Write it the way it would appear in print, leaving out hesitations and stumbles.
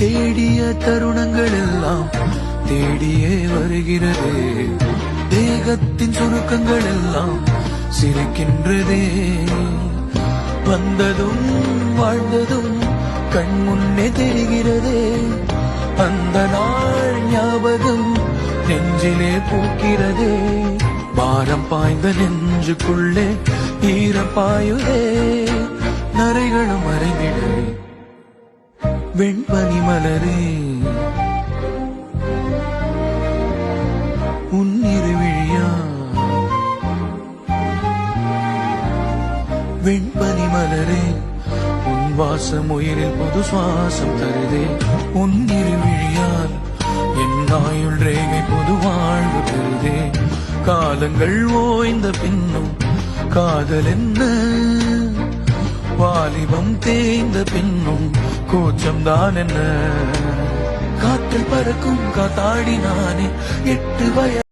தேடிய தருணங்கள் எல்லாம் தேடியே வருகிறதே. தேகத்தின் சுருக்கங்கள் எல்லாம் சிரிக்கின்றதே. வந்ததும் வாழ்ந்ததும் கண் முன்னே தெரிகிறதே. அந்த நாள் ஞாபகம் நெஞ்சிலே பூக்கிறதே. பாரம் பாய்ந்த நெஞ்சுக்குள்ளே ஈரம் பாயுதே. நரைகளும் மறைந்திட வெண்பனி மலரே உன்னிரு விழியா. வெண்பனி மலரே உன் வாசம் உயிரில் புது சுவாசம் தருதே. உன்னிரு விழியால் என் ஆயுள் ரேகை புது வாழ்வு தருதே. காலங்கள் ஓய்ந்த பின்னும் காதல் என்ன, வாலிபம் தேய்ந்த பின்னும் கூச்சம்தான் என்ன. காற்றில் பறக்கும் காத்தாடி நானே 8 வயது